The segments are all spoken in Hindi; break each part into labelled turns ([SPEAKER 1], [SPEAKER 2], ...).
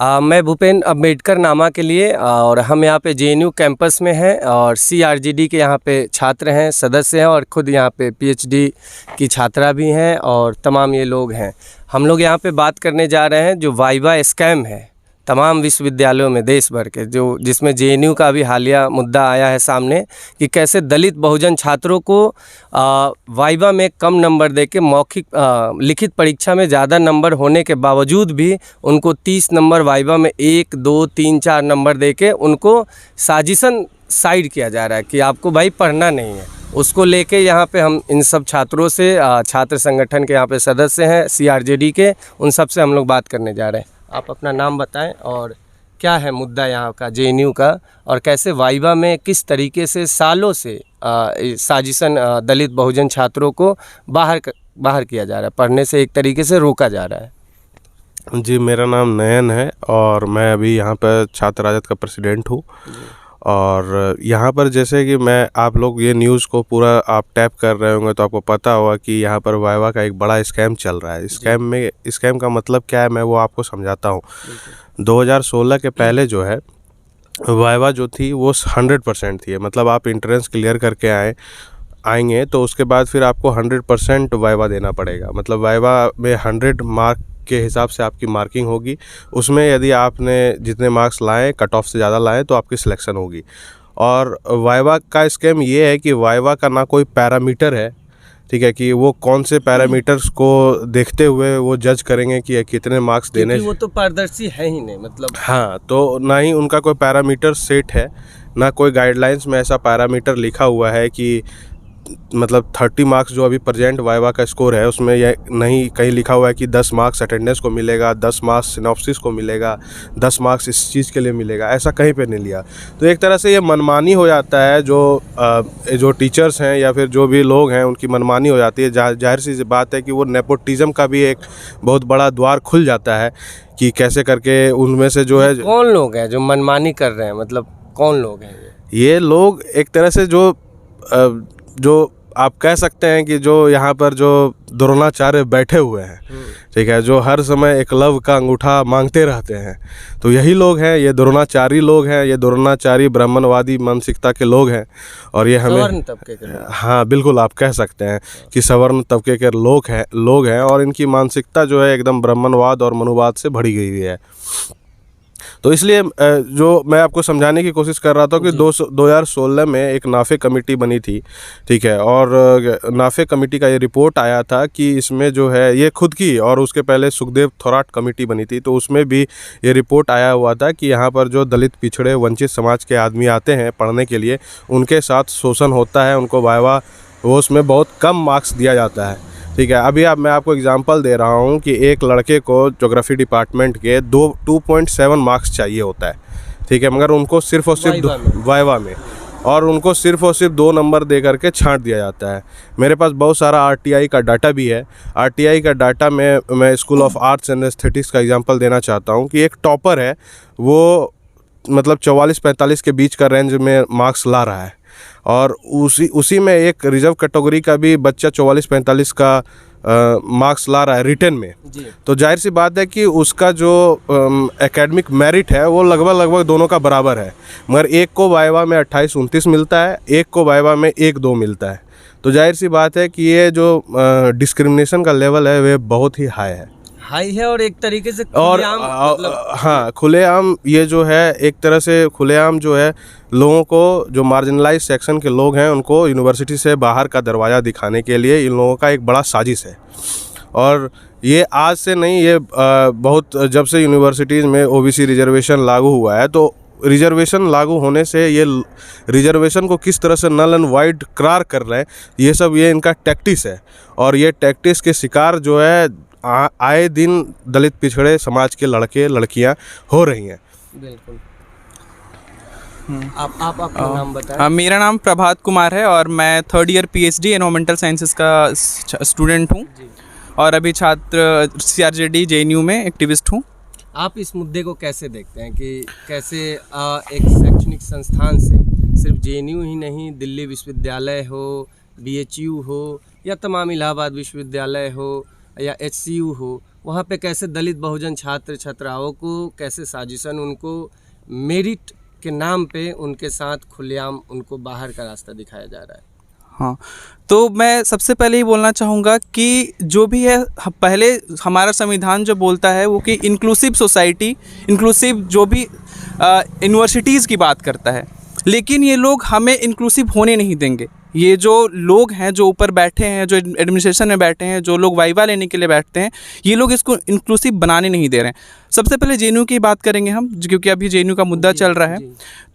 [SPEAKER 1] मैं भूपेन अम्बेडकर नामा के लिए और हम यहाँ पे जेएनयू कैंपस में हैं और सीआरजेडी के यहाँ पे छात्र हैं, सदस्य हैं और ख़ुद यहाँ पे पीएचडी की छात्रा भी हैं और तमाम ये लोग हैं। हम लोग यहाँ पे बात करने जा रहे हैं जो वाइवा स्कैम है तमाम विश्वविद्यालयों में देश भर के, जो जिसमें जेएनयू का भी हालिया मुद्दा आया है सामने कि कैसे दलित बहुजन छात्रों को वाइवा में कम नंबर देके मौखिक लिखित परीक्षा में ज़्यादा नंबर होने के बावजूद भी उनको 30 नंबर वाइवा में 1, 2, 3, 4 नंबर देके उनको साजिशन साइड किया जा रहा है कि आपको भाई पढ़ना नहीं है। उसको लेके यहाँ पे हम इन सब छात्रों से, छात्र संगठन के यहाँ पे सदस्य हैं सीआरजेडी के, उन सब से हम लोग बात करने जा रहे हैं। आप अपना नाम बताएं और क्या है मुद्दा यहाँ का जेएनयू का, और कैसे वाइवा में किस तरीके से सालों से साजिशन दलित बहुजन छात्रों को बाहर किया जा रहा है, पढ़ने से एक तरीके से रोका जा रहा है।
[SPEAKER 2] जी, मेरा नाम नयन है और मैं अभी यहाँ पर छात्र राजद का प्रेसिडेंट हूँ। और यहाँ पर जैसे कि आप लोग ये न्यूज़ को पूरा आप टैप कर रहे होंगे तो आपको पता होगा कि यहाँ पर वाइवा का एक बड़ा स्कैम चल रहा है। स्कैम का मतलब क्या है, मैं वो आपको समझाता हूँ। 2016 के पहले जो है वाइवा जो थी वो 100% थी, मतलब आप एंट्रेंस क्लियर करके आएंगे तो उसके बाद फिर आपको 100% वाइवा देना पड़ेगा। मतलब वाइवा में 100 मार्क के हिसाब से आपकी मार्किंग होगी। उसमें यदि आपने जितने मार्क्स लाए, कट ऑफ से ज़्यादा लाए, तो आपकी सिलेक्शन होगी। और वाइवा का स्कीम ये है कि वाइवा का ना कोई पैरामीटर है, ठीक है, कि वो कौन से पैरामीटर्स को देखते हुए वो जज करेंगे कि कितने मार्क्स देने।
[SPEAKER 1] वो तो पारदर्शी है ही नहीं, मतलब
[SPEAKER 2] हाँ, तो ना ही उनका कोई पैरामीटर सेट है, ना कोई गाइडलाइंस में ऐसा पैरामीटर लिखा हुआ है कि मतलब 30 मार्क्स जो अभी प्रेजेंट वाइवा का स्कोर है उसमें यह नहीं कहीं लिखा हुआ है कि 10 मार्क्स अटेंडेंस को मिलेगा, 10 मार्क्स सिनॉप्सिस को मिलेगा, 10 मार्क्स इस चीज़ के लिए मिलेगा, ऐसा कहीं पे नहीं लिया। तो एक तरह से ये मनमानी हो जाता है, जो टीचर्स हैं या फिर जो भी लोग हैं उनकी मनमानी हो जाती है। जाहिर सी बात है कि वो नेपोटिज्म का भी एक बहुत बड़ा द्वार खुल जाता है कि कैसे करके उनमें से जो है।
[SPEAKER 1] कौन लोग हैं जो मनमानी कर रहे हैं, मतलब कौन लोग हैं
[SPEAKER 2] ये लोग? एक तरह से जो आप कह सकते हैं कि जो यहाँ पर जो द्रोणाचार्य बैठे हुए हैं, ठीक है, जो हर समय एकलव्य का अंगूठा मांगते रहते हैं, तो यही लोग हैं, ये द्रोणाचारी लोग हैं, ये द्रोणाचारी ब्राह्मणवादी मानसिकता के लोग हैं। और ये हमें
[SPEAKER 1] सवर्ण तबके के लोग।
[SPEAKER 2] हाँ, बिल्कुल आप कह सकते हैं कि सवर्ण तबके के लोग हैं और इनकी मानसिकता जो है एकदम ब्राह्मणवाद और मनुवाद से भरी गई हुई है। तो इसलिए जो मैं आपको समझाने की कोशिश कर रहा था कि 2016 में एक नाफे कमेटी बनी थी, ठीक है, और नाफे कमेटी का ये रिपोर्ट आया था कि इसमें जो है ये खुद की, और उसके पहले सुखदेव थोराट कमेटी बनी थी, तो उसमें भी ये रिपोर्ट आया हुआ था कि यहाँ पर जो दलित पिछड़े वंचित समाज के आदमी आते हैं पढ़ने के लिए, उनके साथ शोषण होता है, उनको वाइवा वो उसमें बहुत कम मार्क्स दिया जाता है, ठीक है। अभी मैं आपको एग्जांपल दे रहा हूँ कि एक लड़के को ज्योग्राफी डिपार्टमेंट के 2.7 मार्क्स चाहिए होता है, ठीक है, मगर उनको सिर्फ और सिर्फ वाइवा में और उनको सिर्फ और सिर्फ 2 नंबर दे करके छांट दिया जाता है। मेरे पास बहुत सारा आरटीआई का डाटा भी है। आरटीआई का डाटा में मैं school of arts and aesthetics का एग्जांपल देना चाहता हूँ कि एक टॉपर है, वो मतलब 44-45 के बीच का रेंज में मार्क्स ला रहा है, और उसी में एक रिजर्व कैटेगरी का भी बच्चा 44-45 का मार्क्स ला रहा है रिटन में। तो जाहिर सी बात है कि उसका जो एकेडमिक मेरिट है वो लगभग दोनों का बराबर है, मगर एक को वाइवा में 28-29 मिलता है, एक को वाइवा में 1-2 मिलता है। तो जाहिर सी बात है कि ये जो डिस्क्रिमिनेशन का लेवल है वह बहुत ही हाई है
[SPEAKER 1] और एक तरीके से
[SPEAKER 2] हाँ, खुलेआम ये जो है एक तरह से खुलेआम जो है लोगों को, जो मार्जिनलाइज सेक्शन के लोग हैं, उनको यूनिवर्सिटी से बाहर का दरवाज़ा दिखाने के लिए इन लोगों का एक बड़ा साजिश है। और ये आज से नहीं, ये बहुत जब से यूनिवर्सिटीज़ में ओबीसी रिजर्वेशन लागू हुआ है, तो रिजर्वेशन लागू होने से ये रिजर्वेशन को किस तरह से नल एंड वाइड करार कर रहे हैं, ये इनका टैक्टिस है। और ये टैक्टिस के शिकार जो है आए दिन दलित पिछड़े समाज के लड़के लड़कियां हो रही हैं।
[SPEAKER 1] बिल्कुल। आप अपना नाम बताएं।
[SPEAKER 3] मेरा नाम प्रभात कुमार है और मैं 3rd year PhD environmental sciences का स्टूडेंट हूँ और अभी छात्र सीआरजेडी जेएनयू में एक्टिविस्ट हूँ।
[SPEAKER 1] आप इस मुद्दे को कैसे देखते हैं कि कैसे एक शैक्षणिक संस्थान से सिर्फ जेएनयू ही नहीं, दिल्ली विश्वविद्यालय हो, बीएचयू हो या तमाम इलाहाबाद विश्वविद्यालय हो या एचसीयू हो, वहाँ पे कैसे दलित बहुजन छात्र छात्राओं को कैसे साजिशन उनको मेरिट के नाम पे उनके साथ खुलेआम उनको बाहर का रास्ता दिखाया जा रहा है।
[SPEAKER 3] हाँ, तो मैं सबसे पहले ही बोलना चाहूँगा कि जो भी है पहले हमारा संविधान जो बोलता है वो कि इंक्लूसिव सोसाइटी, इंक्लूसिव जो भी यूनिवर्सिटीज़ की बात करता है, लेकिन ये लोग हमें इंक्लूसिव होने नहीं देंगे। ये जो लोग हैं जो ऊपर बैठे हैं, जो एडमिनिस्ट्रेशन में बैठे हैं, जो लोग वाइवा लेने के लिए बैठते हैं, ये लोग इसको इंक्लूसिव बनाने नहीं दे रहे हैं। सबसे पहले जेएनयू की बात करेंगे हम, क्योंकि अभी जेएनयू का मुद्दा चल रहा है।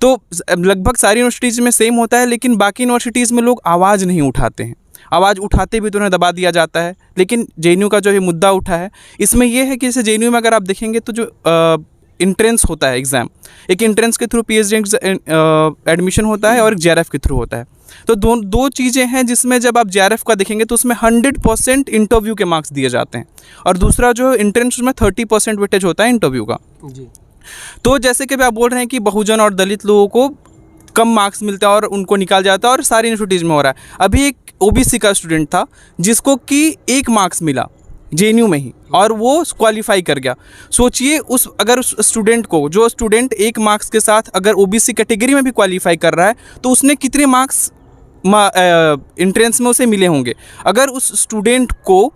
[SPEAKER 3] तो लगभग सारी यूनिवर्सिटीज़ में सेम होता है, लेकिन बाकी यूनिवर्सिटीज़ में लोग आवाज़ नहीं उठाते हैं। आवाज़ उठाते भी तो उन्हें दबा दिया जाता है। लेकिन जेएनयू का जो ये मुद्दा उठा है, इसमें यह है कि जैसे जेएनयू में अगर आप देखेंगे तो जो इंट्रेंस होता है एग्ज़ाम, एक इंट्रेंस के थ्रू पीएचडी एडमिशन होता है और एक जेआरएफ के थ्रू होता है। तो दो चीज़ें हैं जिसमें जब आप जेआरएफ का देखेंगे तो उसमें 100% इंटरव्यू के मार्क्स दिए जाते हैं, और दूसरा जो इंट्रेंस उसमें 30% वेटेज होता है इंटरव्यू का।
[SPEAKER 1] जी।
[SPEAKER 3] तो जैसे कि आप बोल रहे हैं कि बहुजन और दलित लोगों को कम मार्क्स मिलते हैं और उनको निकाल जाता है, और सारी यूनिवर्सिटीज़ में हो रहा है। अभी एक ओबीसी का स्टूडेंट था जिसको कि 1 मार्क्स मिला जेएनयू में ही, और वो क्वालिफाई कर गया। सोचिए उस स्टूडेंट को, जो स्टूडेंट 1 मार्क्स के साथ अगर ओबीसी कैटेगरी में भी क्वालिफाई कर रहा है, तो उसने कितने मार्क्स इंट्रेंस में उसे मिले होंगे। अगर उस स्टूडेंट को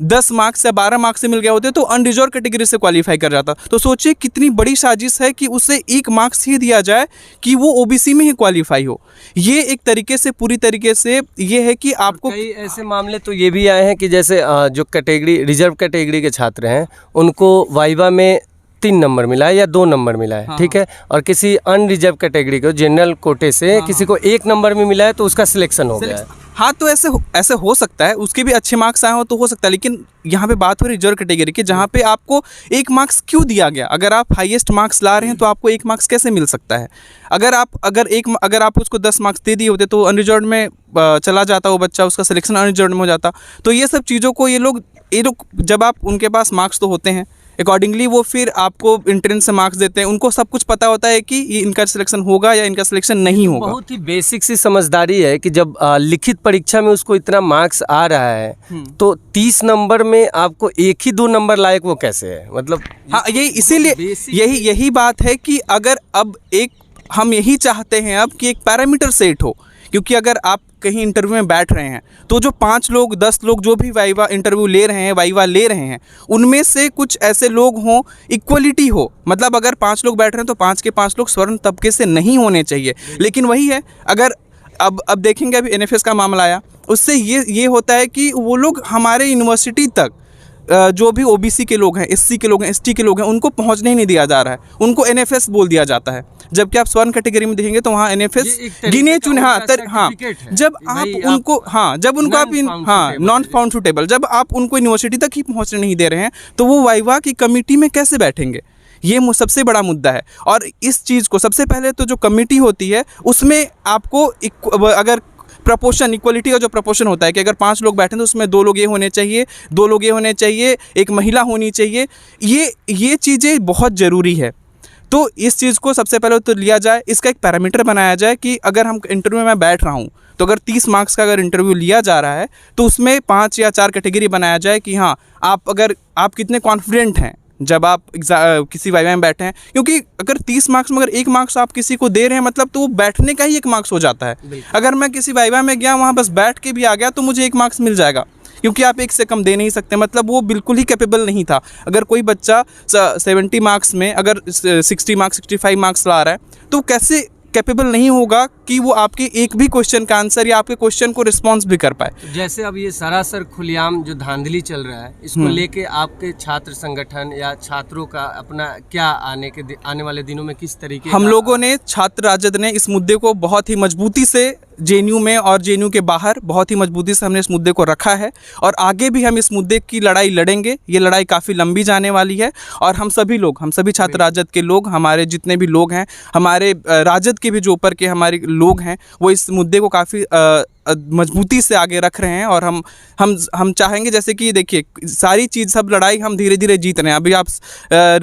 [SPEAKER 3] 10 मार्क्स या 12 मार्क्स से मिल गया होते तो अनरिजर्व कैटेगरी से क्वालिफाई कर जाता। तो सोचिए कितनी बड़ी साजिश है कि उसे 1 मार्क्स ही दिया जाए कि वो ओबीसी में ही क्वालिफाई हो। ये एक तरीके से, पूरी तरीके से ये है कि आपको
[SPEAKER 1] कई ऐसे मामले तो ये भी आए हैं कि जैसे जो कैटेगरी रिजर्व कैटेगरी के छात्र हैं उनको वाइवा में 3 नंबर मिला है या 2 नंबर मिला है, ठीक है, और किसी अनरिजर्व कैटेगरी को जनरल कोटे से किसी को 1 नंबर में मिला है तो उसका सिलेक्शन हो गया है।
[SPEAKER 3] हाँ, तो ऐसे हो सकता है, उसके भी अच्छे मार्क्स आए हो तो हो सकता है, लेकिन यहाँ पे बात हो रही रिजर्व कैटेगरी की, जहाँ पे आपको 1 मार्क्स क्यों दिया गया। अगर आप हाईएस्ट मार्क्स ला रहे हैं तो आपको 1 मार्क्स कैसे मिल सकता है। अगर आप उसको 10 मार्क्स दे दिए होते तो अनरिजर्व में चला जाता वो बच्चा, उसका सिलेक्शन अनरिजर्व में हो जाता। तो ये सब चीज़ों को ये लोग जब आप उनके पास मार्क्स तो होते हैं, अकॉर्डिंगली वो फिर आपको इंट्रेंस से मार्क्स देते हैं। उनको सब कुछ पता होता है कि ये इनका सिलेक्शन होगा या इनका सिलेक्शन नहीं होगा।
[SPEAKER 1] बहुत ही बेसिक सी समझदारी है कि जब लिखित परीक्षा में उसको इतना मार्क्स आ रहा है तो 30 नंबर में आपको 1 ही 2 नंबर लायक वो कैसे है, मतलब।
[SPEAKER 3] हाँ, यही इसीलिए यही बात है कि अगर अब हम यही चाहते हैं अब कि एक पैरामीटर सेट हो, क्योंकि अगर आप कहीं इंटरव्यू में बैठ रहे हैं तो जो 5 लोग 10 लोग जो भी इंटरव्यू ले रहे हैं, वाइवा ले रहे हैं, उनमें से कुछ ऐसे लोग हों, इक्वलिटी हो। मतलब अगर 5 लोग बैठ रहे हैं तो 5 के 5 लोग स्वर्ण तबके से नहीं होने चाहिए। लेकिन वही है, अगर अब देखेंगे अभी एनएफएस का मामला आया, उससे ये होता है कि वो लोग हमारे यूनिवर्सिटी तक जो भी ओबीसी के लोग हैं, एससी के लोग हैं, एसटी के लोग हैं, उनको पहुंचने ही नहीं दिया जा रहा है, उनको एनएफएस बोल दिया जाता है। जबकि आप स्वर्ण कैटेगरी में देखेंगे तो वहाँ एनएफएस गिने चुने, जब आप नॉन फाउंड सुटेबल, जब आप उनको यूनिवर्सिटी तक ही पहुँचने नहीं दे रहे हैं तो वो वाइवा की कमेटी में कैसे बैठेंगे। ये सबसे बड़ा मुद्दा है। और इस चीज़ को सबसे पहले तो जो कमेटी होती है उसमें आपको अगर प्रपोर्शन, इक्वलिटी का जो प्रपोर्शन होता है कि अगर 5 लोग बैठे तो उसमें 2 लोग ये होने चाहिए, 2 लोग ये होने चाहिए, एक महिला होनी चाहिए, ये चीज़ें बहुत ज़रूरी है। तो इस चीज़ को सबसे पहले तो लिया जाए, इसका एक पैरामीटर बनाया जाए कि अगर हम इंटरव्यू में बैठ रहा हूँ तो अगर 30 मार्क्स का अगर इंटरव्यू लिया जा रहा है तो उसमें 5 या 4 कैटेगरी बनाया जाए कि हाँ, आप कितने कॉन्फिडेंट हैं जब आप किसी वाइवा में बैठे हैं। क्योंकि अगर 30 मार्क्स में अगर 1 मार्क्स आप किसी को दे रहे हैं मतलब तो वो बैठने का ही 1 मार्क्स हो जाता है। अगर मैं किसी वाइवा में गया, वहाँ बस बैठ के भी आ गया तो मुझे 1 मार्क्स मिल जाएगा, क्योंकि आप 1 से कम दे नहीं सकते। मतलब वो बिल्कुल ही कैपेबल नहीं था। अगर कोई बच्चा 70 मार्क्स में अगर 60 मार्क्स 65 मार्क्स ला रहा है तो कैसे कैपेबल नहीं होगा कि वो आपके एक भी क्वेश्चन का आंसर या आपके क्वेश्चन को रिस्पॉन्स भी कर पाए।
[SPEAKER 1] जैसे अब ये सरासर खुलेआम जो धांधली चल रहा है, इसको लेके आपके छात्र संगठन या छात्रों का अपना क्या आने वाले दिनों में किस तरीके
[SPEAKER 3] हम लोगों ने, छात्र राजद ने इस मुद्दे को बहुत ही मजबूती से जेएनयू में और जेएनयू के बाहर बहुत ही मजबूती से हमने इस मुद्दे को रखा है, और आगे भी हम इस मुद्दे की लड़ाई लड़ेंगे। ये लड़ाई काफ़ी लंबी जाने वाली है, और हम सभी छात्र राजद के लोग, हमारे जितने भी लोग हैं, हमारे राजद के भी जो ऊपर के हमारे लोग हैं, वो इस मुद्दे को काफ़ी मजबूती से आगे रख रहे हैं। और हम चाहेंगे, जैसे कि देखिए सारी चीज़, सब लड़ाई हम धीरे धीरे जीत रहे हैं। अभी आप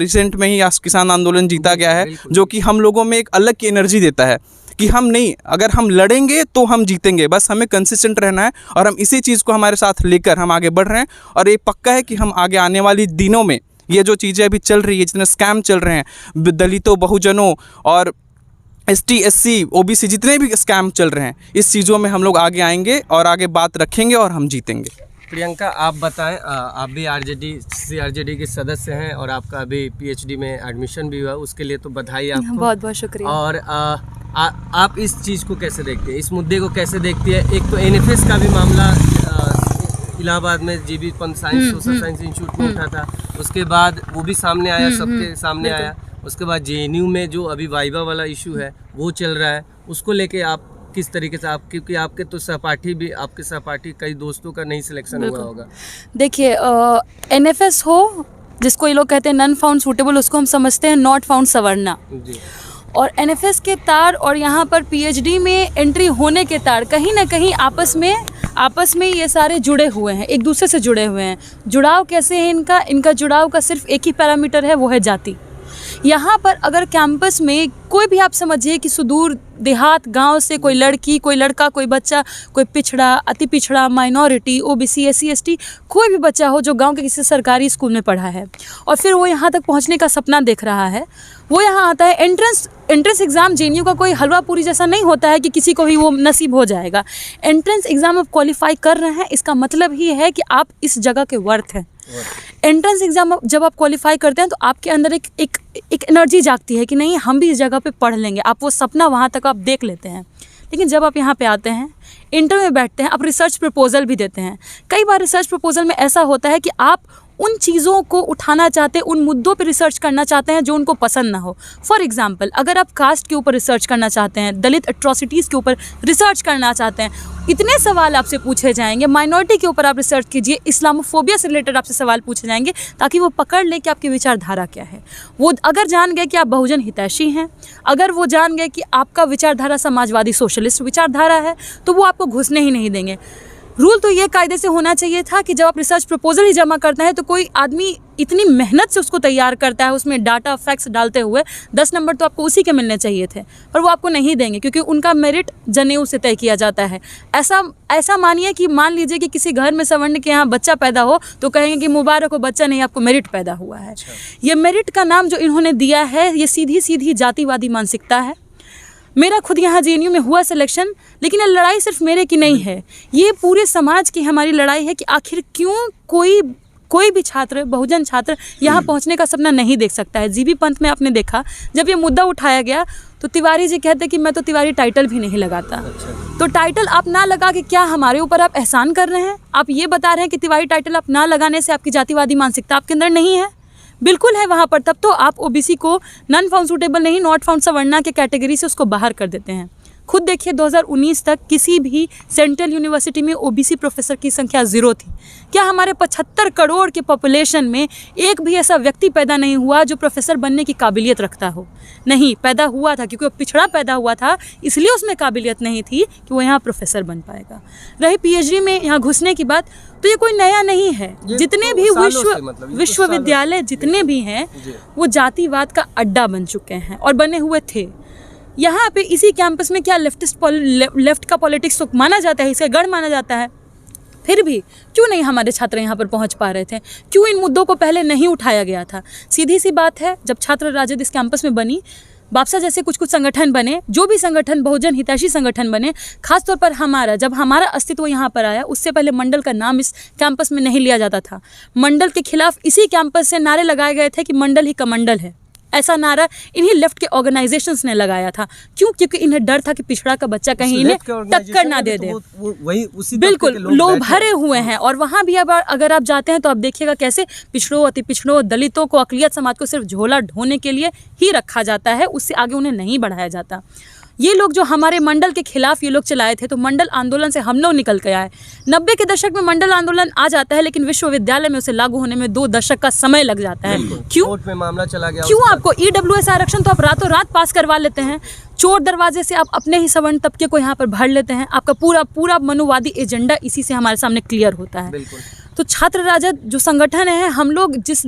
[SPEAKER 3] रिसेंट में ही किसान आंदोलन जीता गया है, जो कि हम लोगों में एक अलग की एनर्जी देता है कि हम नहीं, अगर हम लड़ेंगे तो हम जीतेंगे, बस हमें कंसिस्टेंट रहना है और हम इसी चीज़ को हमारे साथ लेकर हम आगे बढ़ रहे हैं। और ये पक्का है कि हम आगे आने वाली दिनों में ये जो चीज़ें अभी चल रही है, जितने स्कैम चल रहे हैं दलितों, बहुजनों और ST SC OBC जितने भी स्कैम चल रहे हैं, इस चीज़ों में हम लोग आगे आएंगे और आगे बात रखेंगे और हम जीतेंगे।
[SPEAKER 1] प्रियंका, आप बताएं, आप भी CRJD के सदस्य हैं और आपका अभी PhD में एडमिशन भी हुआ, उसके लिए तो बधाई आपको।
[SPEAKER 4] बहुत बहुत शुक्रिया।
[SPEAKER 1] और आप इस चीज़ को कैसे देखते हैं, इस मुद्दे को कैसे देखती है? एक तो NFS का भी मामला इलाहाबाद में GB Pant science social science institute में उठा था, उसके बाद वो भी सामने आया, सबके सामने आया। उसके बाद JNU में जो अभी वाइवा वाला इशू है वो चल रहा है, उसको लेके आप किस तरीके से, आप क्योंकि आपके तो सहपाठी भी, आपके सहपाठी कई दोस्तों का नहीं सिलेक्शन हुआ होगा।
[SPEAKER 4] देखिए, NFS हो जिसको ये लोग कहते हैं नॉन फाउंड सूटेबल, उसको हम समझते हैं नॉट फाउंड सवर्ना।
[SPEAKER 1] जी।
[SPEAKER 4] और NFS के तार और यहाँ पर PhD में एंट्री होने के तार कहीं ना कहीं आपस में ये सारे जुड़े हुए हैं, एक दूसरे से जुड़े हुए हैं। जुड़ाव कैसे है इनका जुड़ाव का सिर्फ एक ही पैरामीटर है, वो है जाति। यहाँ पर अगर कैंपस में कोई भी आप समझिए कि सुदूर देहात गांव से कोई लड़की, कोई लड़का, कोई बच्चा, कोई पिछड़ा, अति पिछड़ा, माइनॉरिटी, OBC SC ST, कोई भी बच्चा हो जो गांव के किसी सरकारी स्कूल में पढ़ा है और फिर वो यहाँ तक पहुँचने का सपना देख रहा है, वो यहाँ आता है। एंट्रेंस एग्ज़ाम JNU का कोई हलवा पूरी जैसा नहीं होता है कि किसी को भी वो नसीब हो जाएगा। एंट्रेंस एग्ज़ाम आप क्वालिफाई कर रहे हैं, इसका मतलब ही है कि आप इस जगह के वर्थ हैं। एंट्रेंस एग्ज़ाम जब आप क्वालिफाई करते हैं तो आपके अंदर एक एनर्जी जागती है कि नहीं, हम भी इस जगह पे पढ़ लेंगे। आप वो सपना वहाँ तक आप देख लेते हैं। लेकिन जब आप यहाँ पे आते हैं, इंटर में बैठते हैं, आप रिसर्च प्रपोजल भी देते हैं। कई बार रिसर्च प्रपोजल में ऐसा होता है कि आप उन चीज़ों को उठाना चाहते हैं, उन मुद्दों पे रिसर्च करना चाहते हैं जो उनको पसंद ना हो। फॉर एग्जांपल, अगर आप कास्ट के ऊपर रिसर्च करना चाहते हैं, दलित एट्रोसिटीज़ के ऊपर रिसर्च करना चाहते हैं, इतने सवाल आपसे पूछे जाएंगे। माइनॉरिटी के ऊपर आप रिसर्च कीजिए, इस्लामोफोबिया से रिलेटेड आपसे सवाल पूछे जाएंगे ताकि वो पकड़ ले कि आपकी विचारधारा क्या है। वो अगर जान गए कि आप बहुजन हितैषी हैं, अगर वो जान गए कि आपका विचारधारा समाजवादी सोशलिस्ट विचारधारा है, तो वो आपको घुसने ही नहीं देंगे। रूल तो ये कायदे से होना चाहिए था कि जब आप रिसर्च प्रपोजल ही जमा करते हैं तो कोई आदमी इतनी मेहनत से उसको तैयार करता है, उसमें डाटा फैक्ट्स डालते हुए 10 नंबर तो आपको उसी के मिलने चाहिए थे, पर वो आपको नहीं देंगे क्योंकि उनका मेरिट जनेऊ से तय किया जाता है। ऐसा मानिए कि मान लीजिए कि किसी घर में सवर्ण के यहाँ बच्चा पैदा हो तो कहेंगे कि मुबारक हो बच्चा, नहीं आपको मेरिट पैदा हुआ है। ये मेरिट का नाम जो इन्होंने दिया है, ये सीधी सीधी जातिवादी मानसिकता है। मेरा खुद यहाँ JNU में हुआ सिलेक्शन, लेकिन ये लड़ाई सिर्फ मेरे की नहीं है, ये पूरे समाज की हमारी लड़ाई है कि आखिर क्यों कोई भी छात्र, बहुजन छात्र यहाँ पहुँचने का सपना नहीं देख सकता है। GB पंत में आपने देखा, जब ये मुद्दा उठाया गया तो तिवारी जी कहते कि मैं तो तिवारी टाइटल भी नहीं लगाता। तो टाइटल आप ना लगा के क्या हमारे ऊपर आप एहसान कर रहे हैं? आप ये बता रहे हैं कि तिवारी टाइटल आप ना लगाने से आपकी जातिवादी मानसिकता आपके अंदर नहीं है? बिल्कुल है वहाँ पर। तब तो आप OBC को नॉन फाउंड सूटेबल नहीं, नॉट फाउंड सवर्णा के कैटेगरी से उसको बाहर कर देते हैं। खुद देखिए 2019 तक किसी भी सेंट्रल यूनिवर्सिटी में OBC प्रोफेसर की संख्या 0 थी। क्या हमारे 75 करोड़ के पॉपुलेशन में एक भी ऐसा व्यक्ति पैदा नहीं हुआ जो प्रोफेसर बनने की काबिलियत रखता हो? नहीं, पैदा हुआ था क्योंकि वो पिछड़ा पैदा हुआ था, इसलिए उसमें काबिलियत नहीं थी कि वो यहाँ प्रोफेसर बन पाएगा। रही PhD में यहाँ घुसने की बात, तो ये कोई नया नहीं है। जितने भी विश्वविद्यालय जितने भी हैं वो जातिवाद का अड्डा बन चुके हैं और बने हुए थे। यहाँ पे इसी कैंपस में क्या लेफ्ट का पॉलिटिक्स तो माना जाता है, इसे गढ़ माना जाता है, फिर भी क्यों नहीं हमारे छात्र यहाँ पर पहुँच पा रहे थे? क्यों इन मुद्दों को पहले नहीं उठाया गया था? सीधी सी बात है, जब छात्र राजद इस कैंपस में बनी, बापसा जैसे कुछ संगठन बने, जो भी संगठन बहुजन हितैषी संगठन बने, खासतौर पर जब हमारा अस्तित्व यहाँ पर आया, उससे पहले मंडल का नाम इस कैंपस में नहीं लिया जाता था। मंडल के खिलाफ इसी कैंपस से नारे लगाए गए थे कि मंडल ही कमंडल है। ऐसा नारा इन्हीं लेफ्ट के ऑर्गेनाइजेशंस ने लगाया था। क्यों? क्योंकि इन्हें डर था कि पिछड़ा का बच्चा कहीं इन्हें टक्कर ना दे दे। बिल्कुल, लोग भरे हुए हैं और वहाँ भी अब अगर आप जाते हैं तो आप देखिएगा कैसे पिछड़ों, अति पिछड़ों, दलितों को, अक़लियत समाज को सिर्फ झोला ढोने के लिए ही रखा जाता है, उससे आगे उन्हें नहीं बढ़ाया जाता। ये लोग जो हमारे मंडल के खिलाफ ये लोग चलाए थे, तो मंडल आंदोलन से हम लोग निकल के आए। 90 के दशक में मंडल आंदोलन आ जाता है, लेकिन विश्वविद्यालय में उसे लागू होने में 2 दशक का समय लग जाता है। क्यों?
[SPEAKER 1] कोर्ट में मामला चला गया।
[SPEAKER 4] क्यों? आपको EWS आरक्षण तो आप रातों रात पास करवा लेते हैं, चोर दरवाजे से आप अपने ही सवर्ण तबके को यहाँ पर भर लेते हैं। आपका पूरा मनुवादी एजेंडा इसी से हमारे सामने क्लियर होता है। तो छात्र राजद जो संगठन है, हम लोग जिस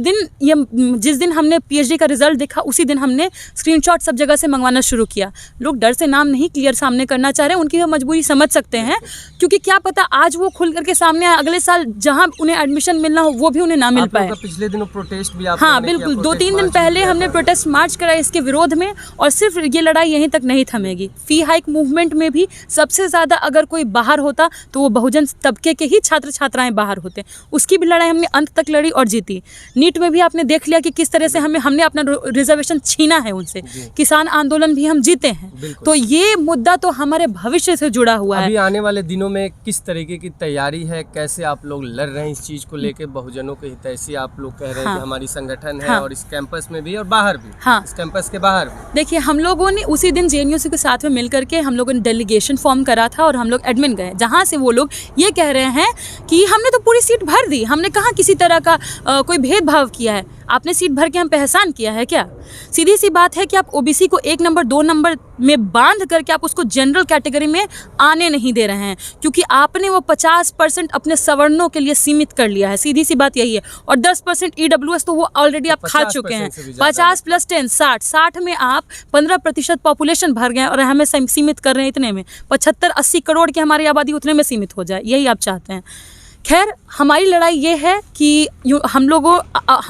[SPEAKER 4] दिन हमने पीएचडी का रिजल्ट देखा उसी दिन हमने स्क्रीनशॉट सब जगह से मंगवाना शुरू किया। लोग डर से नाम नहीं क्लियर सामने करना चाह रहे हैं, उनकी मजबूरी समझ सकते हैं, क्योंकि क्या पता आज वो खुल करके सामने आए, अगले साल जहाँ उन्हें एडमिशन मिलना हो वो भी उन्हें ना मिल पाए।
[SPEAKER 1] पिछले दिनों प्रोटेस्ट भी आप
[SPEAKER 4] हाँ बिल्कुल, 2-3 दिन पहले हमने प्रोटेस्ट मार्च कराया इसके विरोध में, और सिर्फ ये लड़ाई यहीं तक नहीं थमेगी। फी हाइक मूवमेंट में भी सबसे ज़्यादा अगर कोई बाहर होता तो वो बहुजन तबके के ही छात्र छात्राएं बाहर होते, उसकी भी लड़ाई हमने अंत तक लड़ी और जीती। नीट में भी आपने देख लिया कि किस तरह से हमने अपना रिजर्वेशन छीना है उनसे, किसान आंदोलन भी हम जीते हैं। तो ये मुद्दा तो हमारे भविष्य से जुड़ा हुआ है।
[SPEAKER 1] अभी आने वाले दिनों में किस तरीके की तैयारी है, कैसे आप लोग लड़ रहे हैं इस चीज़ को लेके? बहुजनों के हितैषी आप लोग कह रहे हैं कि हमारी संगठन है, और इस कैंपस में भी और बाहर भी, इस कैंपस के बाहर भी।
[SPEAKER 4] देखिए, हम लोगों ने उसी दिन जेएनयूसी के साथ में मिल करके हम लोगों ने डेलीगेशन फॉर्म करा था और हम लोग एडमिन गए, जहाँ से वो लोग ये कह रहे हैं कि हमने तो पूरी सीट भर दी, हमने कहाँ किसी तरह का कोई भेदभाव किया है, आपने सीट भर के हम पे एहसान किया है क्या? सीधी सी बात है कि आप ओबीसी को 1 नंबर 2 नंबर में बांध करके आप उसको जनरल कैटेगरी में आने नहीं दे रहे हैं, क्योंकि आपने वो 50% अपने सवर्णों के लिए सीमित कर लिया है। सीधी सी बात यही है। और 10% ईडब्ल्यूएस तो वो ऑलरेडी आप खा चुके हैं। 50 + 10 60 में आप 15% पॉपुलेशन भर गए और हमें सीमित कर रहे हैं इतने में। 75-80 करोड़ की हमारी आबादी उतने में सीमित हो जाए, यही आप चाहते हैं। खैर, हमारी लड़ाई ये है कि हम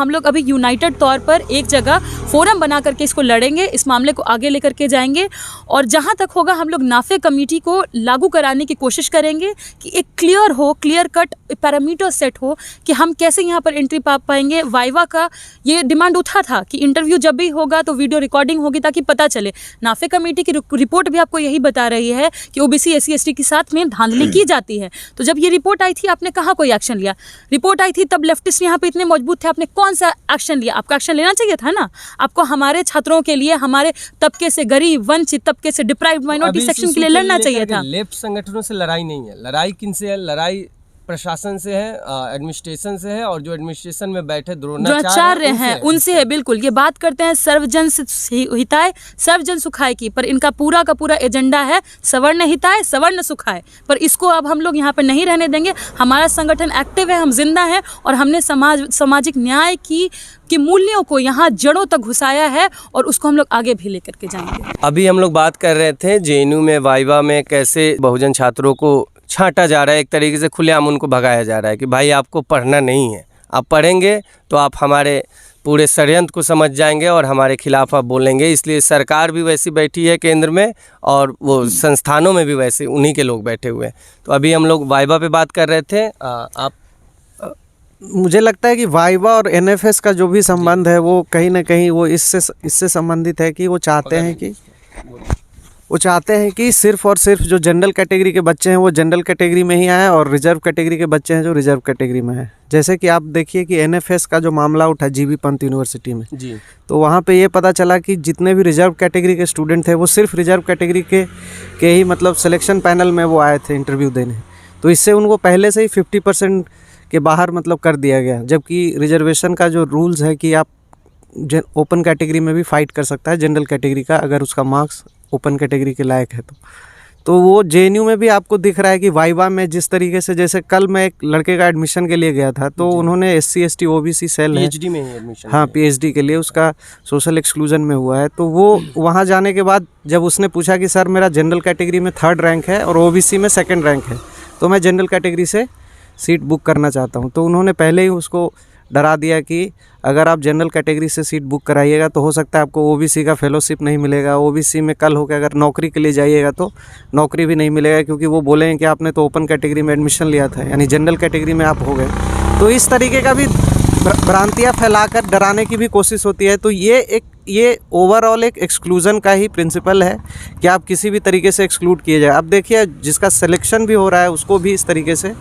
[SPEAKER 4] लोग अभी यूनाइटेड तौर पर एक जगह फोरम बना करके इसको लड़ेंगे, इस मामले को आगे लेकर के जाएंगे, और जहाँ तक होगा हम लोग नाफे कमेटी को लागू कराने की कोशिश करेंगे कि एक क्लियर कट पैरामीटर सेट हो कि हम कैसे यहाँ पर एंट्री पा पाएंगे। वाइवा का ये डिमांड उठा था कि इंटरव्यू जब भी होगा तो वीडियो रिकॉर्डिंग होगी ताकि पता चले। नाफे कमेटी की रिपोर्ट भी आपको यही बता रही है कि ओबीसी SC ST के साथ में धांधली की जाती है। तो जब ये रिपोर्ट आई थी आपने कहाँ कोई एक्शन लिया? रिपोर्ट आई थी तब लेफ्टिस्ट यहाँ पे इतने मजबूत थे, आपने कौन सा एक्शन लिया? आपको एक्शन लेना चाहिए था ना। आपको हमारे छात्रों के लिए, हमारे तबके से, गरीब वंचित तबके से, डिप्राइव्ड माइनॉरिटी सेक्शन के लिए लड़ना चाहिए था।
[SPEAKER 1] लेफ्ट संगठनों से लड़ाई नहीं है, लड़ाई किनसे है? लड़ाई प्रशासन से है, एडमिनिस्ट्रेशन से है, और जो एडमिनिस्ट्रेशन में बैठे द्रोणाचार्य हैं
[SPEAKER 4] उनसे है। बिल्कुल, ये बात करते हैं सर्वजन हिताय सर्वजन सुखाय की, पर इनका पूरा का पूरा एजेंडा है सवर्ण हिताय सवर्ण सुखाय, पर इसको अब हम लोग यहाँ पर नहीं रहने देंगे। हमारा संगठन एक्टिव है, हम जिंदा हैं, और हमने सामाजिक न्याय की मूल्यों को यहाँ जड़ों तक घुसाया है, और उसको हम लोग आगे भी लेकर के जाएंगे।
[SPEAKER 1] अभी हम लोग बात कर रहे थे जेएनयू में वाइवा में कैसे बहुजन छात्रों को छांटा जा रहा है, एक तरीके से खुलेआम उनको भगाया जा रहा है कि भाई आपको पढ़ना नहीं है, आप पढ़ेंगे तो आप हमारे पूरे षड्यंत्र को समझ जाएंगे और हमारे खिलाफ आप बोलेंगे। इसलिए सरकार भी वैसी बैठी है केंद्र में, और वो संस्थानों में भी वैसे उन्हीं के लोग बैठे हुए हैं। तो अभी हम लोग वाइवा पे बात कर रहे थे। आप
[SPEAKER 5] मुझे लगता है कि वाइवा और एनएफएस का जो भी संबंध है वो कहीं ना कहीं वो इससे संबंधित है कि वो चाहते हैं कि सिर्फ और सिर्फ जो जनरल कैटेगरी के बच्चे हैं वो जनरल कैटेगरी में ही आए, और रिजर्व कैटेगरी के बच्चे हैं जो रिजर्व कैटेगरी में हैं। जैसे कि आप देखिए कि एनएफएस का जो मामला उठा जीबी पंत यूनिवर्सिटी में
[SPEAKER 1] जी,
[SPEAKER 5] तो वहाँ पे ये पता चला कि जितने भी रिजर्व कैटेगरी के स्टूडेंट थे वो सिर्फ रिजर्व कैटेगरी के ही मतलब सिलेक्शन पैनल में वो आए थे इंटरव्यू देने। तो इससे उनको पहले से ही 50% के बाहर मतलब कर दिया गया, जबकि रिजर्वेशन का जो रूल्स है कि आप ओपन कैटेगरी में भी फाइट कर सकता है जनरल कैटेगरी का, अगर उसका मार्क्स ओपन कैटेगरी के लायक है तो वो जेएनयू में भी आपको दिख रहा है कि वाइवा में जिस तरीके से, जैसे कल मैं एक लड़के का एडमिशन के लिए गया था तो उन्होंने SC ST OBC सेल है,
[SPEAKER 1] PhD में ही एडमिशन,
[SPEAKER 5] हाँ PhD के लिए, उसका सोशल एक्सक्लूजन में हुआ है। तो वो वहाँ जाने के बाद जब उसने पूछा कि सर मेरा जनरल कैटेगरी में 3rd रैंक है और OBC में 2nd रैंक है, तो मैं जनरल कैटेगरी से सीट बुक करना चाहता हूँ, तो उन्होंने पहले ही उसको डरा दिया कि अगर आप जनरल कैटेगरी से सीट बुक कराइएगा तो हो सकता है आपको OBC का फेलोशिप नहीं मिलेगा, OBC में कल होकर अगर नौकरी के लिए जाइएगा तो नौकरी भी नहीं मिलेगा, क्योंकि वो बोलेंगे कि आपने तो ओपन कैटेगरी में एडमिशन लिया था, यानी जनरल कैटेगरी में आप हो गए। तो इस तरीके का भी भ्रांतियाँ फैलाकर डराने की भी कोशिश होती है। तो ये ओवरऑल एक एक्सक्लूज़न का ही प्रिंसिपल है कि आप किसी भी तरीके से एक्सक्लूड किए जाए। अब देखिए जिसका सिलेक्शन भी हो रहा है उसको भी इस तरीके से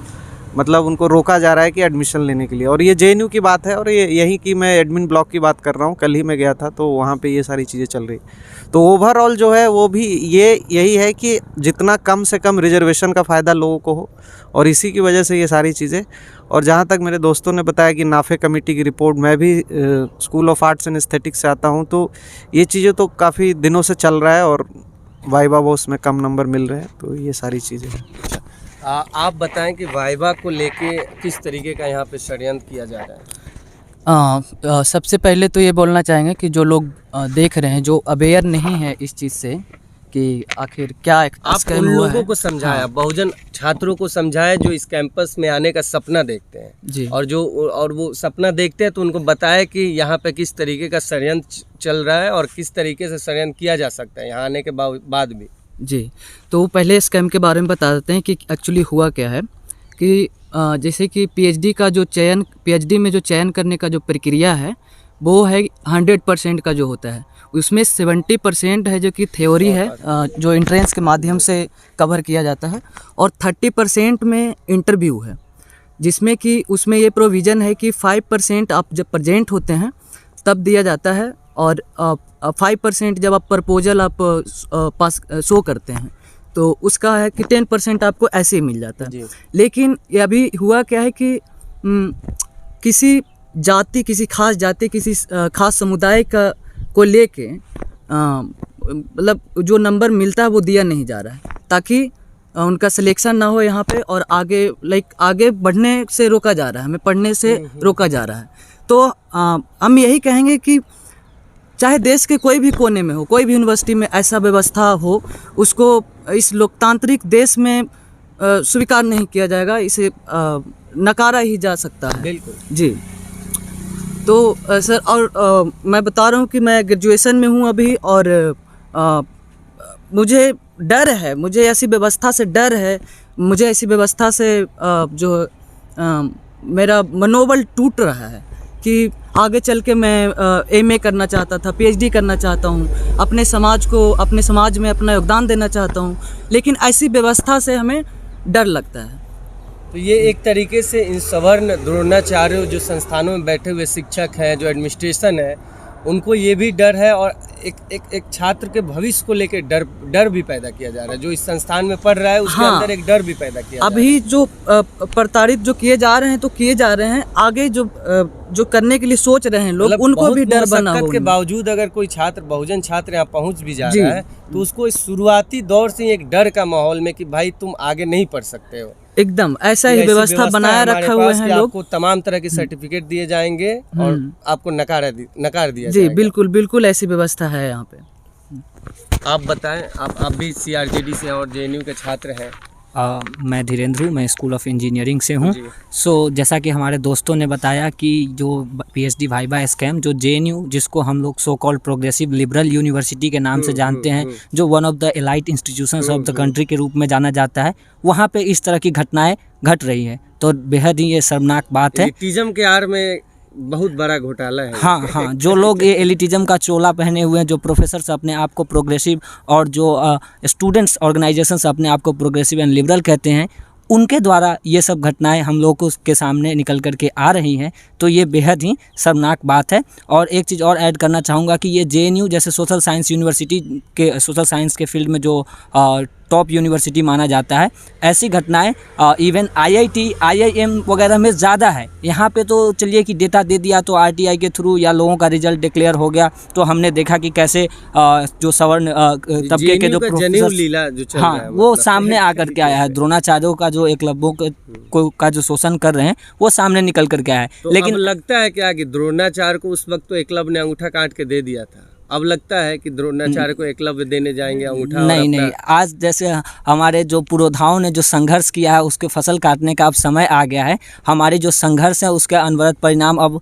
[SPEAKER 5] मतलब उनको रोका जा रहा है कि एडमिशन लेने के लिए। और ये जेएनयू की बात है, और ये यही कि मैं एडमिन ब्लॉक की बात कर रहा हूँ, कल ही मैं गया था तो वहाँ पे ये सारी चीज़ें चल रही। तो ओवरऑल जो है वो भी यही है कि जितना कम से कम रिजर्वेशन का फ़ायदा लोगों को हो, और इसी की वजह से ये सारी चीज़ें। और जहाँ तक मेरे दोस्तों ने बताया कि नाफे कमेटी की रिपोर्ट, मैं भी school of arts and aesthetics से आता हूँ, तो ये चीज़ें तो काफ़ी दिनों से चल रहा है और वाइवा वो उसमें कम नंबर मिल रहे हैं, तो ये सारी चीज़ें हैं।
[SPEAKER 1] आप बताएं कि वाइवा को लेके किस तरीके का यहाँ पे षड्यंत्र किया जा रहा है।
[SPEAKER 6] सबसे पहले तो ये बोलना चाहेंगे कि जो लोग देख रहे हैं, जो अवेयर नहीं है इस चीज़ से कि आखिर क्या
[SPEAKER 1] आप
[SPEAKER 6] स्कैम
[SPEAKER 1] उन
[SPEAKER 6] हुआ
[SPEAKER 1] लोगों
[SPEAKER 6] है।
[SPEAKER 1] को समझाया,
[SPEAKER 6] हाँ,
[SPEAKER 1] बहुजन छात्रों को समझाया जो इस कैंपस में आने का सपना देखते हैं
[SPEAKER 6] जी।
[SPEAKER 1] और वो सपना देखते हैं, तो उनको बताया कि यहाँ पे किस तरीके का षड्यंत्र चल रहा है और किस तरीके से षड्यंत्र किया जा सकता है यहाँ आने के बाद भी।
[SPEAKER 6] जी, तो पहले स्कैम के बारे में बता देते हैं कि एक्चुअली हुआ क्या है कि जैसे कि पीएचडी में जो चयन करने का जो प्रक्रिया है वो है 100% का जो होता है, उसमें 70% है जो कि थ्योरी है, जो एंट्रेंस के माध्यम से कवर किया जाता है, और 30% में इंटरव्यू है, जिसमें कि उसमें ये प्रोविज़न है कि 5% आप जब प्रेजेंट होते हैं तब दिया जाता है, और 5% जब आप प्रपोजल आप पास शो करते हैं तो उसका है कि 10% आपको ऐसे ही मिल जाता है। लेकिन ये अभी हुआ क्या है कि किसी जाति, किसी खास जाति, किसी खास समुदाय का को लेके मतलब जो नंबर मिलता है वो दिया नहीं जा रहा है, ताकि उनका सिलेक्शन ना हो यहाँ पे, और आगे बढ़ने से रोका जा रहा है, हमें पढ़ने से रोका जा रहा है। तो हम यही कहेंगे कि चाहे देश के कोई भी कोने में हो, कोई भी यूनिवर्सिटी में ऐसा व्यवस्था हो, उसको इस लोकतांत्रिक देश में स्वीकार नहीं किया जाएगा, इसे नकारा ही जा सकता है।
[SPEAKER 1] बिल्कुल
[SPEAKER 6] जी। तो सर, और मैं बता रहा हूँ कि मैं ग्रेजुएशन में हूँ अभी, और मुझे डर है, मुझे ऐसी व्यवस्था से डर है, मुझे ऐसी व्यवस्था से मेरा मनोबल टूट रहा है कि आगे चल के मैं एमए करना चाहता था, पीएचडी करना चाहता हूँ, अपने समाज में अपना योगदान देना चाहता हूँ, लेकिन ऐसी व्यवस्था से हमें डर लगता है।
[SPEAKER 1] तो ये एक तरीके से इन सवर्ण द्रोणाचार्य जो संस्थानों में बैठे हुए शिक्षक हैं, जो एडमिनिस्ट्रेशन है, उनको ये भी डर है, और एक छात्र के भविष्य को लेकर डर भी पैदा किया जा रहा है। जो इस संस्थान में पढ़ रहा है उसके अंदर एक डर भी पैदा किया जा रहा है।
[SPEAKER 6] अभी जो प्रताड़ित जो किए जा रहे हैं तो किए जा रहे हैं, आगे जो करने के लिए सोच रहे हैं लोग,
[SPEAKER 1] मतलब
[SPEAKER 6] उनको भी डर बना
[SPEAKER 1] मशक्कत
[SPEAKER 6] हुआ
[SPEAKER 1] के
[SPEAKER 6] है।
[SPEAKER 1] बावजूद अगर कोई छात्र, बहुजन छात्र यहाँ पहुँच भी जा रहा है, तो उसको इस शुरुआती दौर से एक डर का माहौल में कि भाई तुम आगे नहीं पढ़ सकते हो,
[SPEAKER 6] एकदम ऐसा ही व्यवस्था बनाया रखा हुआ है लोग।
[SPEAKER 1] आपको तमाम तरह के सर्टिफिकेट दिए जाएंगे और आपको नकार दिया
[SPEAKER 6] जी,
[SPEAKER 1] जाएगा।
[SPEAKER 6] बिल्कुल ऐसी व्यवस्था है यहाँ पे।
[SPEAKER 1] आप बताएं, आप भी सीआरजेडी से और जेएनयू के छात्र हैं।
[SPEAKER 7] मैं धीरेन्द्र हूँ, मैं स्कूल ऑफ इंजीनियरिंग से हूँ। सो जैसा कि हमारे दोस्तों ने बताया कि जो पीएचडी वाइवा स्कैम, जो जेएनयू, जिसको हम लोग so called progressive liberal university के नाम से जानते हैं, जो one of the elite institutions of the country के रूप में जाना जाता है, वहाँ पे इस तरह की घटनाएं घट रही है, तो बेहद ही ये शर्मनाक बात है।
[SPEAKER 1] एलिटिज्म के आड़ में बहुत बड़ा घोटाला है।
[SPEAKER 7] हाँ, जो लोग ये एलिटिज्म का चोला पहने हुए हैं, जो प्रोफेसर्स अपने आप को प्रोग्रेसिव और जो स्टूडेंट्स ऑर्गेनाइजेशंस अपने आप को प्रोग्रेसिव एंड लिबरल कहते हैं, उनके द्वारा ये सब घटनाएं हम लोगों के सामने निकल कर के आ रही हैं, तो ये बेहद ही शर्मनाक बात है। और एक चीज़ और ऐड करना चाहूँगा कि ये जेएनयू जैसे सोशल साइंस यूनिवर्सिटी के, सोशल साइंस के फील्ड में जो टॉप यूनिवर्सिटी माना जाता है, ऐसी घटनाएं इवन आईआईटी, आईआईएम वगैरह में ज़्यादा है। यहाँ पे तो चलिए कि डेटा दे दिया तो आरटीआई के थ्रू या लोगों का रिजल्ट डिक्लेयर हो गया, तो हमने देखा कि कैसे जो सवर्ण तबके के जो प्रोफेसर, हाँ, वो सामने आकर के आया है। द्रोणाचार्यों का जो एकलव्यों का जो शोषण कर रहे हैं, वो सामने निकल कर के आया है।
[SPEAKER 1] तो
[SPEAKER 7] लेकिन
[SPEAKER 1] लगता है क्या कि द्रोणाचार्य को उस वक्त तो एकलव्य ने अंगूठा काट के दे दिया था, अब लगता है कि द्रोणाचार्य को एकलव्य देने जाएंगे अंगूठा?
[SPEAKER 7] नहीं, आज जैसे हमारे जो पुरोधाओं ने जो संघर्ष किया है, उसके फसल काटने का अब समय आ गया है। हमारे जो संघर्ष है उसके अनवरत परिणाम अब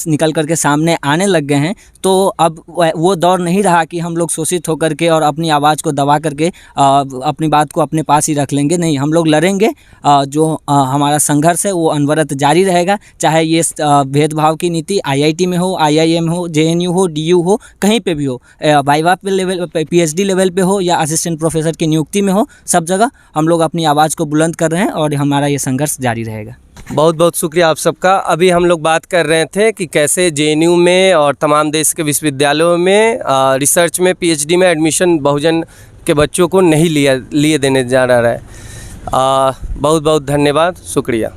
[SPEAKER 7] निकल करके सामने आने लग गए हैं। तो अब वो दौर नहीं रहा कि हम लोग शोषित होकर के और अपनी आवाज़ को दबा करके अपनी बात को अपने पास ही रख लेंगे। नहीं, हम लोग लड़ेंगे। जो हमारा संघर्ष है वो अनवरत जारी रहेगा, चाहे ये भेदभाव की नीति आईआईटी में हो, आईआईएम हो, जेएनयू हो, डीयू हो, कहीं पे भी हो, वाइवा पे लेवल पे, पीएचडी लेवल पे हो या असिस्टेंट प्रोफेसर की नियुक्ति में हो, सब जगह हम लोग अपनी आवाज़ को बुलंद कर रहे हैं और हमारा ये संघर्ष जारी रहेगा।
[SPEAKER 1] बहुत बहुत शुक्रिया आप सबका। अभी हम लोग बात कर रहे थे कि कैसे जेएनयू में और तमाम देश के विश्वविद्यालयों में रिसर्च में, पीएचडी में एडमिशन बहुजन के बच्चों को नहीं लिए देने जा रहा है। बहुत बहुत धन्यवाद, शुक्रिया।